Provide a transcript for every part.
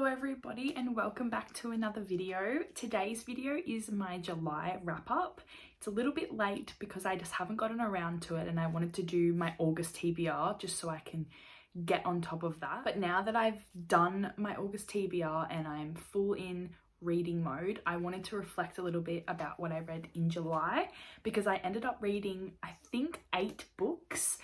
everybody and welcome back to another video. Today's video is my July wrap up. It's a little bit late because I just haven't gotten around to it and I wanted to do my August TBR just so I can get on top of that. But now that I've done my August TBR and I'm full in reading mode, I wanted to reflect a little bit about what I read in July because I ended up reading I think 8 books.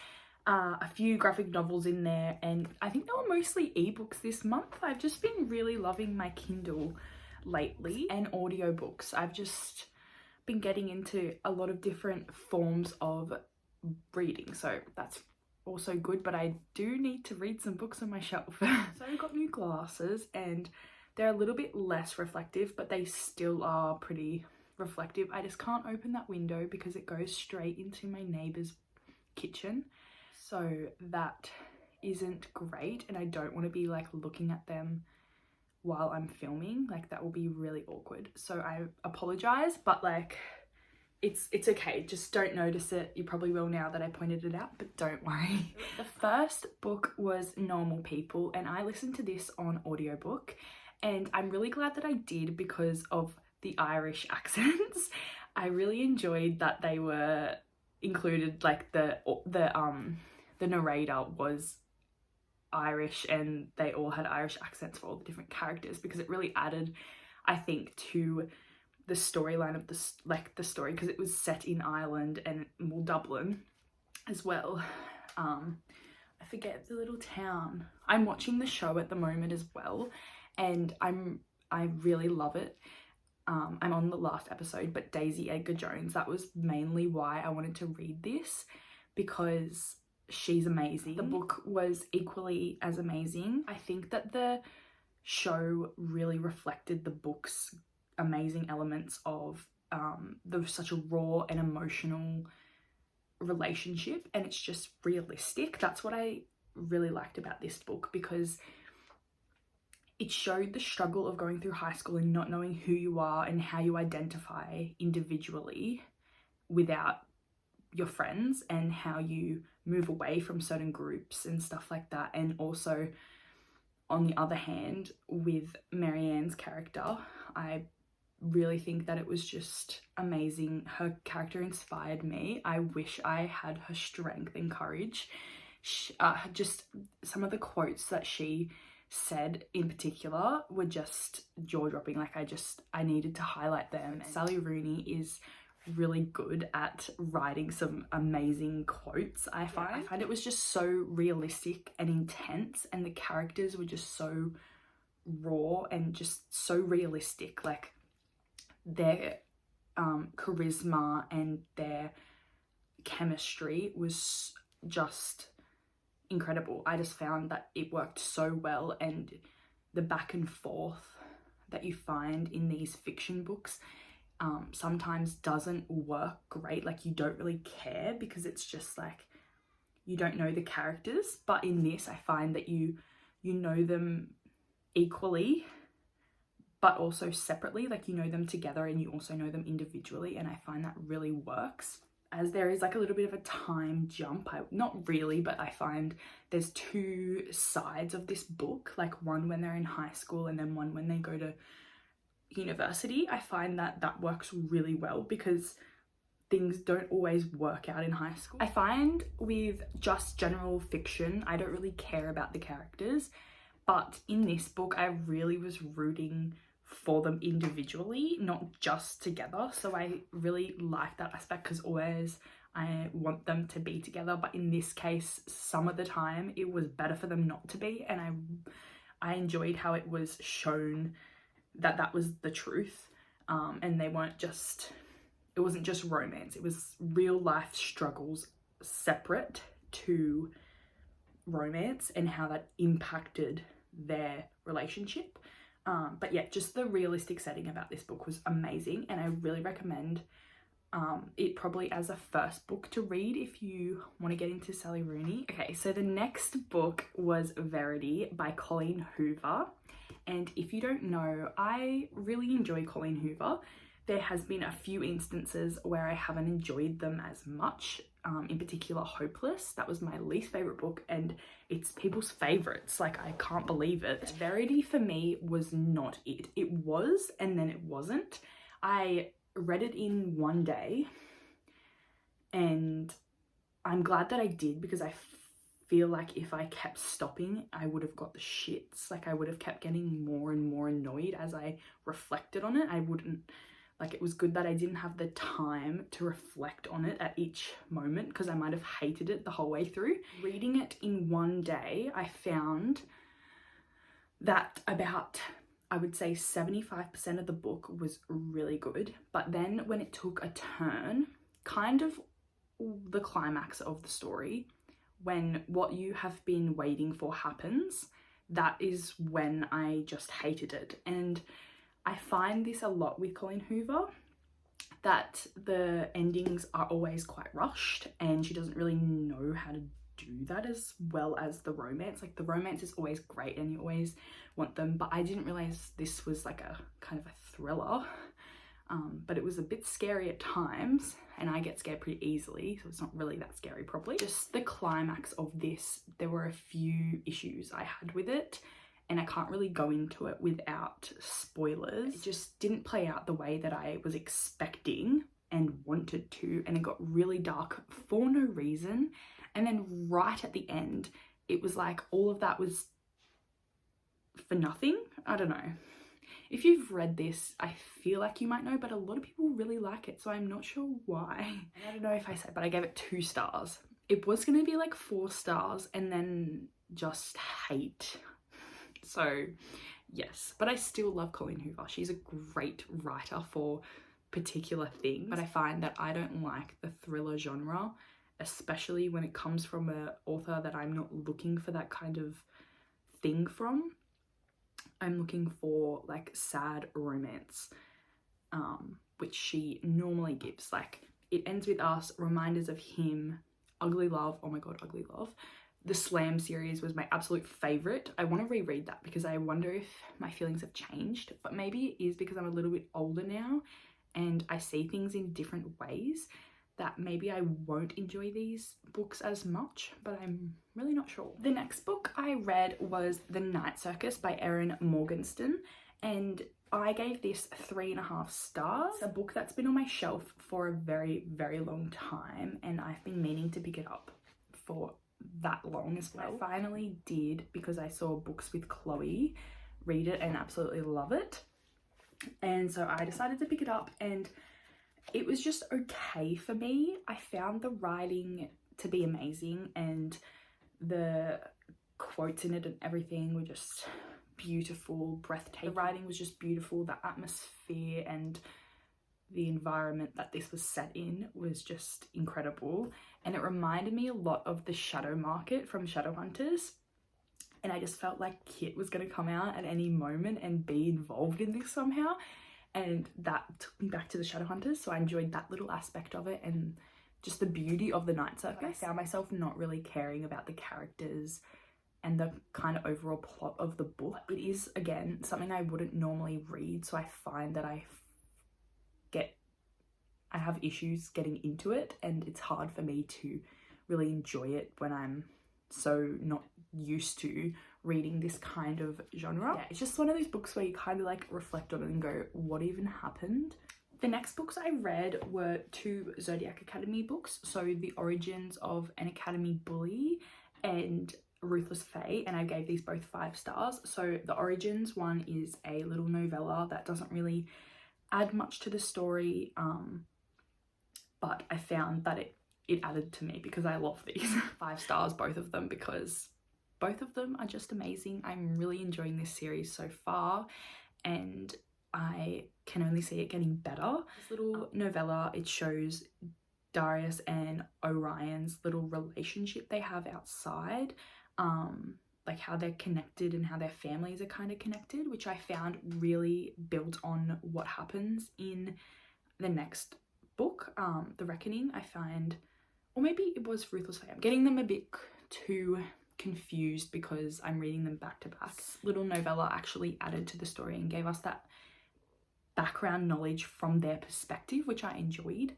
A few graphic novels in there, and I think they were mostly ebooks this month. I've just been really loving my Kindle lately and audiobooks. I've just been getting into a lot of different forms of reading, so that's also good, but I do need to read some books on my shelf. So I've got new glasses and they're a little bit less reflective, but they still are pretty reflective. I just can't open that window because it goes straight into my neighbour's kitchen. So that isn't great and I don't want to be like looking at them while I'm filming, like that will be really awkward. So I apologize, but like it's okay, just don't notice it. You probably will now that I pointed it out, but don't worry. The first book was Normal People and I listened to this on audiobook and I'm really glad that I did because of the Irish accents. I really enjoyed that they were included, like the narrator was Irish and they all had Irish accents for all the different characters because it really added, I think, to the storyline of the story because it was set in Ireland and Dublin as well. I forget the little town. I'm watching the show at the moment as well and I really love it. I'm on the last episode, but Daisy Edgar Jones, that was mainly why I wanted to read this because she's amazing. The book was equally as amazing. I think that the show really reflected the book's amazing elements of such a raw and emotional relationship, and it's just realistic. That's what I really liked about this book because it showed the struggle of going through high school and not knowing who you are and how you identify individually without your friends and how you move away from certain groups and stuff like that. And also, on the other hand, with Marianne's character, I really think that it was just amazing. Her character inspired me. I wish I had her strength and courage. Just some of the quotes that she said in particular were just jaw-dropping. Like I needed to highlight them. Sally Rooney is really good at writing some amazing quotes. I find it was just so realistic and intense and the characters were just so raw and just so realistic. Like their charisma and their chemistry was just incredible. I just found that it worked so well, and the back and forth that you find in these fiction books sometimes doesn't work great. Like you don't really care because it's just like you don't know the characters, but in this I find that you know them equally but also separately. Like you know them together and you also know them individually, and I find that really works. As there is like a little bit of a time jump, not really, but I find there's 2 sides of this book, like one when they're in high school and then one when they go to university. I find that that works really well because things don't always work out in high school. I find with just general fiction, I don't really care about the characters, but in this book, I really was rooting for them individually, not just together. So I really like that aspect because always I want them to be together, but in this case, some of the time it was better for them not to be, and I enjoyed how it was shown that that was the truth, and they weren't just, it wasn't just romance, it was real life struggles separate to romance and how that impacted their relationship. But yeah, just the realistic setting about this book was amazing, and I really recommend it probably as a first book to read if you want to get into Sally Rooney. Okay, so the next book was Verity by Colleen Hoover, and if you don't know, I really enjoy Colleen Hoover. There has been a few instances where I haven't enjoyed them as much. in particular Hopeless. That was my least favourite book, and it's people's favourites. Like, I can't believe it. Verity for me was not it. It was, and then it wasn't. I read it in one day, and I'm glad that I did, because I feel like if I kept stopping, I would have got the shits. Like, I would have kept getting more and more annoyed as I reflected on it. I wouldn't, like, it was good that I didn't have the time to reflect on it at each moment, because I might have hated it the whole way through. Reading it in one day, I found that about, I would say 75% of the book was really good. But then when it took a turn, kind of the climax of the story, when what you have been waiting for happens, that is when I just hated it. And I find this a lot with Colleen Hoover, that the endings are always quite rushed, and she doesn't really know how to do that as well as the romance. Like, the romance is always great and you always want them, but I didn't realize this was like a kind of a thriller. But it was a bit scary at times, and I get scared pretty easily, so it's not really that scary probably. Just the climax of this, there were a few issues I had with it, and I can't really go into it without spoilers. It just didn't play out the way that I was expecting and wanted to, and it got really dark for no reason. And then right at the end, it was like all of that was for nothing. I don't know. If you've read this, I feel like you might know, but a lot of people really like it, so I'm not sure why. I don't know if I said, but I gave it 2 stars. It was going to be like 4 stars and then just hate. So yes, but I still love Colleen Hoover. She's a great writer for particular things, but I find that I don't like the thriller genre, especially when it comes from an author that I'm not looking for that kind of thing from. I'm looking for like sad romance, which she normally gives. Like, It Ends With Us, Reminders of Him, Ugly Love. Oh my god, Ugly Love. The Slam series was my absolute favourite. I want to reread that because I wonder if my feelings have changed, but maybe it is because I'm a little bit older now and I see things in different ways, that maybe I won't enjoy these books as much, but I'm really not sure. The next book I read was The Night Circus by Erin Morgenstern, and I gave this 3.5 stars. It's a book that's been on my shelf for a very, very long time, and I've been meaning to pick it up for that long as well. I finally did, because I saw Books with Chloe read it and absolutely love it, and so I decided to pick it up, and it was just okay for me. I found the writing to be amazing, and the quotes in it and everything were just beautiful, breathtaking. The writing was just beautiful. The atmosphere and the environment that this was set in was just incredible, and it reminded me a lot of the Shadow Market from Shadowhunters, and I just felt like Kit was going to come out at any moment and be involved in this somehow. And that took me back to the Shadowhunters, so I enjoyed that little aspect of it and just the beauty of the Night Circus. But I found myself not really caring about the characters and the kind of overall plot of the book. It is, again, something I wouldn't normally read, so I find that I have issues getting into it, and it's hard for me to really enjoy it when I'm so not used to reading this kind of genre. Yeah, it's just one of those books where you kind of like reflect on it and go, what even happened? The next books I read were 2 Zodiac Academy books, so The Origins of an Academy Bully and Ruthless Fae, and I gave these both 5 stars. So the Origins one is a little novella that doesn't really add much to the story, but I found that it added to me because I love these. 5 stars, both of them, because both of them are just amazing. I'm really enjoying this series so far, and I can only see it getting better. This little novella, it shows Darius and Orion's little relationship they have outside, like how they're connected and how their families are kind of connected, which I found really built on what happens in the next book, The Reckoning. I find, or maybe it was Ruthless Fae. I'm getting them a bit too confused because I'm reading them back to back. This little novella actually added to the story and gave us that background knowledge from their perspective, which I enjoyed.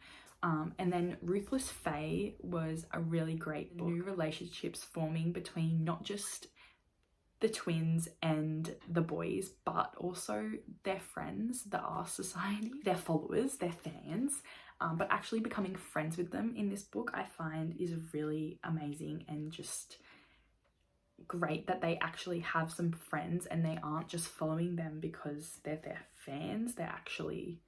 And then Ruthless Fae was a really great book. New relationships forming between not just the twins and the boys, but also their friends, the R Society, their followers, their fans, but actually becoming friends with them in this book I find is really amazing, and just great that they actually have some friends and they aren't just following them because they're their fans, they're actually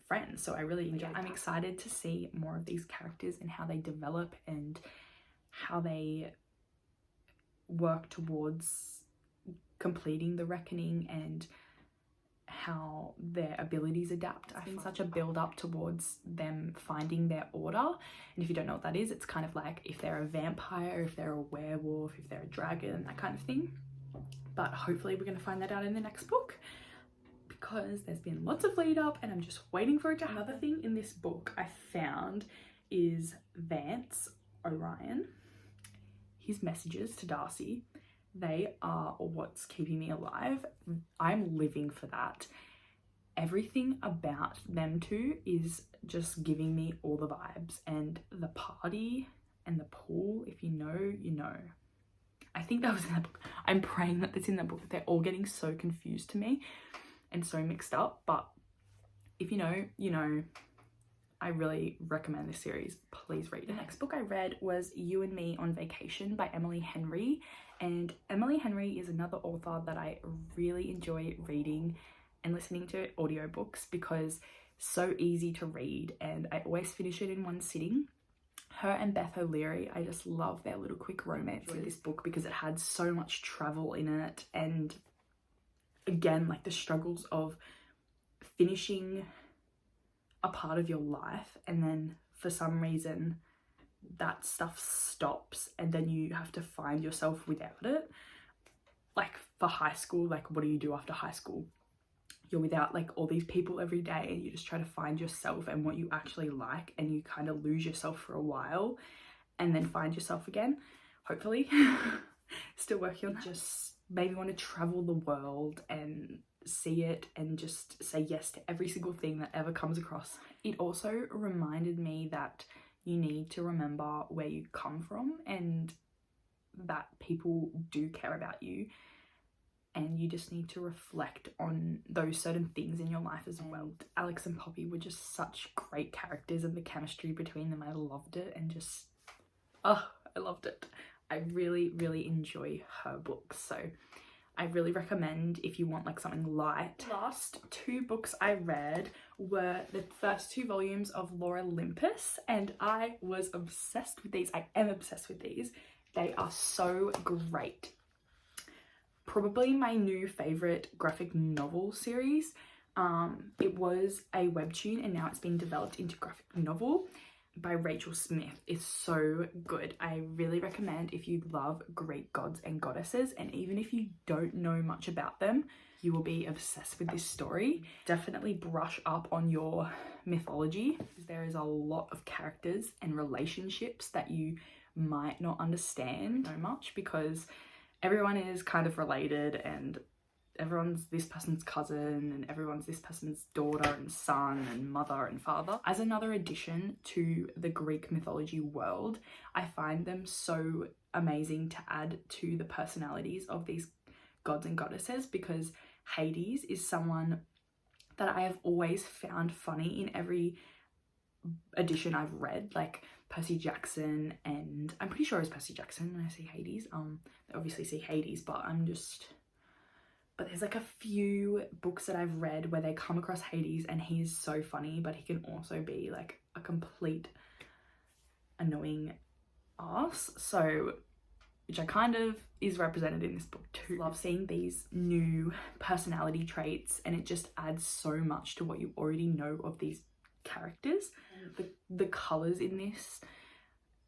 friends. So I really enjoy it. I'm excited to see more of these characters and how they develop and how they work towards completing the reckoning and how their abilities adapt. I think such a build up towards them finding their order, and if you don't know what that is, it's kind of like if they're a vampire, if they're a werewolf, if they're a dragon, that kind of thing. But hopefully we're going to find that out in the next book, because there's been lots of lead up and I'm just waiting for it to happen. Another thing in this book I found is Vance Orion, his messages to Darcy. They are what's keeping me alive. I'm living for that. Everything about them two is just giving me all the vibes, and the party and the pool, if you know, you know. I think that was in the book. I'm praying that it's in the book. They're all getting so confused to me and so mixed up, but if you know, you know. I really recommend this series. Please read it. The next book I read was You and Me on Vacation by Emily Henry. And Emily Henry is another author that I really enjoy reading and listening to audiobooks, because so easy to read and I always finish it in one sitting. Her and Beth O'Leary, I just love their little quick romance in this book because it had so much travel in it, and again, like the struggles of finishing a part of your life and then for some reason that stuff stops and then you have to find yourself without it. Like for high school, like what do you do after high school? You're without like all these people every day and you just try to find yourself and what you actually like, and you kind of lose yourself for a while and then find yourself again, hopefully. Still working on that. Just maybe want to travel the world and see it and just say yes to every single thing that ever comes across. It also reminded me that you need to remember where you come from and that people do care about you, and you just need to reflect on those certain things in your life as well. Alex and Poppy were just such great characters, and the chemistry between them, I loved it, and just I loved it. I really enjoy her books, so I really recommend if you want like something light. Last two books I read were the first two volumes of Olympus, and I was obsessed with these. I am obsessed with these. They are so great. Probably my new favorite graphic novel series. It was a webtoon and now it's being developed into graphic novel by Rachel Smith. Is so good. I really recommend if you love Greek gods and goddesses, and even if you don't know much about them, you will be obsessed with this story. Definitely brush up on your mythology. There is a lot of characters and relationships that you might not understand so much, because everyone is kind of related and everyone's this person's cousin and everyone's this person's daughter and son and mother and father. As another addition to the Greek mythology world, I find them so amazing to add to the personalities of these gods and goddesses, because Hades is someone that I have always found funny in every edition I've read, like Percy Jackson, and I'm pretty sure it's Percy Jackson when I see Hades. They obviously see Hades, but there's like a few books that I've read where they come across Hades and he's so funny, but he can also be like a complete annoying ass. So, which I kind of is represented in this book too. Love seeing these new personality traits, and it just adds so much to what you already know of these characters. The colors in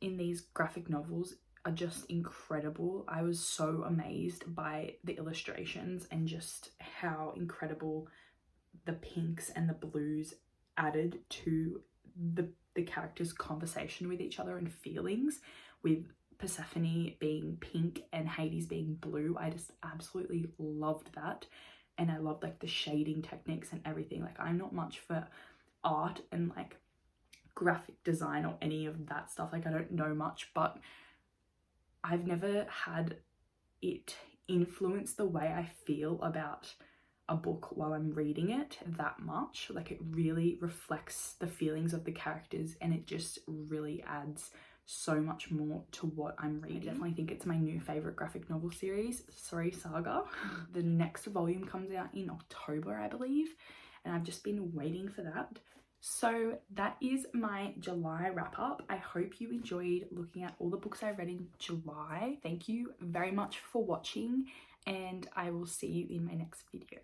these graphic novels are just incredible. I was so amazed by the illustrations and just how incredible the pinks and the blues added to the characters' conversation with each other and feelings, with Persephone being pink and Hades being blue. I just absolutely loved that, and I loved like the shading techniques and everything. Like, I'm not much for art and like graphic design or any of that stuff. Like, I don't know much, but I've never had it influence the way I feel about a book while I'm reading it that much. Like, it really reflects the feelings of the characters, and it just really adds so much more to what I'm reading. I definitely think it's my new favorite graphic novel series, saga. The next volume comes out in October, I believe, and I've just been waiting for that. So that is my July wrap up. I hope you enjoyed looking at all the books I read in July. Thank you very much for watching, and I will see you in my next video.